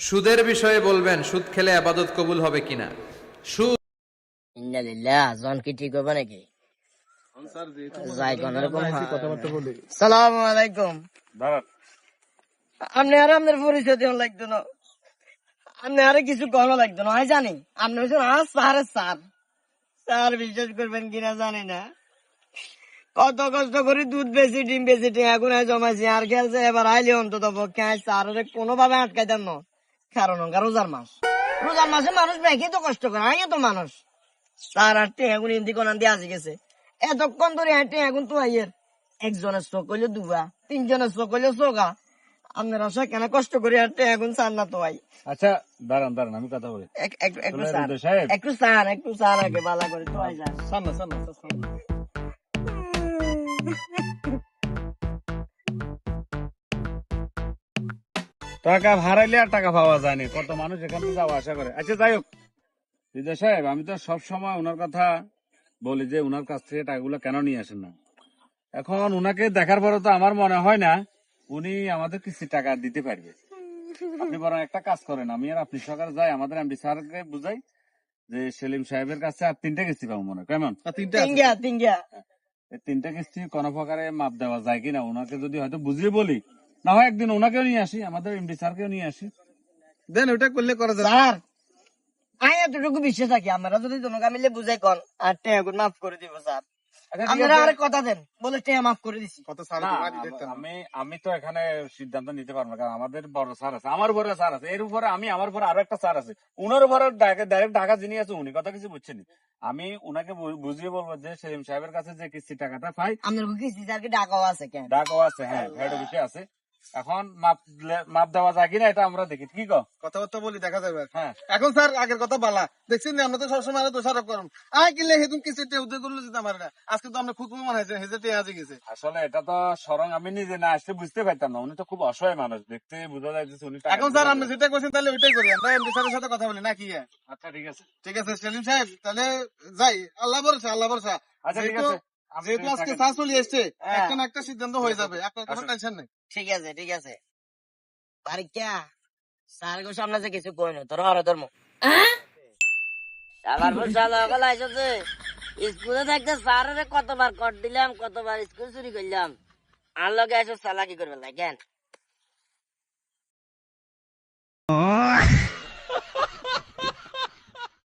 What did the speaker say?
সুদের বিষয়ে বলবেন, সুদ খেলে আবাদত কবুল হবে কিনা। সুদ ইন্নালিল্লাহ জন কি ঠিক হবে নাকি? যাই কোন রকম কথাবার্তা বলি। সালামু আলাইকুম। আপনি আর আপনার পরিচয় দেওয়া লাগতো না, আপনি আরে কিছু করা লাগতো না। আমি জানি আপনি হচ্ছেন স্যারের স্যার। স্যার বিশ্বাস করবেন কিনা জানি না, কত কষ্ট করে দুধ বেশি ডিম বেশি এখন জমাইছি আর খেলছে। এবার আইলে অন্তত পক্ষে স্যারের কোনোভাবে আটকাইতেন না, কারণ রোজার মাস। রোজার মাসে মানুষ ব্যাংকে তো কষ্ট করে, আইয়ে তো মানুষ স্যার আটটে এখন হিন্দি কোনান দিয়ে আসি গেছে। এতক্ষণ ধরে হাঁটে এখন তো আইয়ের একজনের চোখ হইলে দুবা, তিনজনের চোখ হইলে চোখা। আপনারা সেখানে কষ্ট করে হাঁটতে এখন স্যার না তো ভাই। আচ্ছা দাঁড়ান দাঁড়ান, আমি কথা বলি। একটু স্যার আগে বালা করে তো আই যান। টাকা হারাইলে আর টাকা পাওয়া যায়নি, কত মানুষ এখান থেকে যাওয়া আশা করে। আচ্ছা যাই হোক হৃদয় সাহেব, আমি তো সব সময় ওনার কথা বলি যে ওনার কাছ থেকে টাকাগুলো কেন নিয়ে আসেন না। এখন ওনাকে দেখার পরে তো আমার মনে হয় না উনি আমাদের কিছু টাকা দিতে পারবে। আপনি বরং একটা কাজ করেন, আমি আর আপনি সকালে যাই আমাদের এমডি স্যারকে বুঝাই যে সেলিম সাহেবের কাছে আর 3টা কিস্তি পাবো মনে হয়। কেমন এই 3টা কিস্তি কোন প্রকারে মাপ দেওয়া যায় কিনা ওনাকে যদি হয়তো বুঝিয়ে বলি, না হয় একদিন ওনাকেও নিয়ে আসি, আমাদের এমডি স্যারকেও নিয়ে আসি। দেন ওটা করলে করা যাবে। স্যার আমি এতটুকু বিশ্বাস থাকি, আমরা যদি জনকা মিলে বুঝাই কন আর টেগুন মাফ করে দিব স্যার। আচ্ছা, ঠিক আপনারা আছে। আরেক কথা দেন, বলে টেয়া মাফ করে দিছি। কত সাল না, আমি তো এখানে সিদ্ধান্ত নিতে পারবো না, কারণ আমাদের বড় স্যার আছে, আমার উপরে স্যার আছে, এর উপরে আমার উপরে আরো একটা স্যার আছে, উনার উপরে ডাইরেক্ট ঢাকা যিনি আছে উনি কথা কিছু বুঝছেন। আমি উনাকে বুঝিয়ে বলবো যে সেলিম সাহেবের কাছে যে কিস্তি টাকাটা পাই, আপনার কিস্তি স্যারকে ডাকাও আছে কেন? ডাকও আছে, হ্যাঁ হেড অফিসে আছে। এখন মাপ দেওয়া যায় কিনা এটা আমরা দেখি, কি কো? কথাবার্তা বলি, দেখা যাবে। হ্যাঁ এখন স্যার আগের কথা বালা দেখছেন না, আমরা তো সবসময় আরো দোষারোপ করুন। কিনলে হেতুন কিস্তিতে উদ্যোগ করলো যেতে আমার না, আজকে তো আমরা খুব মনে হয়েছে হেজেটে আজে গেছে। আসলে এটা তো স্বরং আমি নিজে না আসলে বুঝতে পারতাম না, উনি তো খুব অসহায় মানুষ, দেখতে বোঝা যাইতেছে উনি টাকা এখন স্যার আপনি যেটা করছেন তাহলে ওইটাই করি, আমরা এমডি স্যারের সাথে কথা বলি নাকি? আচ্ছা ঠিক আছে। ঠিক আছে সেলিম সাহেব, তাহলে যাই। আল্লাহ ভরসা, আল্লাহ ভরসা। আচ্ছা ঠিক আছে, যেহেতু আজকে চা চলে এসছে, একটা না একটা সিদ্ধান্ত হয়ে যাবে, আপনার কোনো টেনশন নেই। ঠিক আছে ঠিক আছে। পারিকা স্যার গো সামনে যে কিছু কই না তোর আর ধর্ম শালার পর শালা গলা আইছে। স্কুলে থাকতে স্যারের কতবার কট দিলাম, কতবার স্কুল চুরি করলাম, আর লগে আইসো শালা কি করবে না কেন?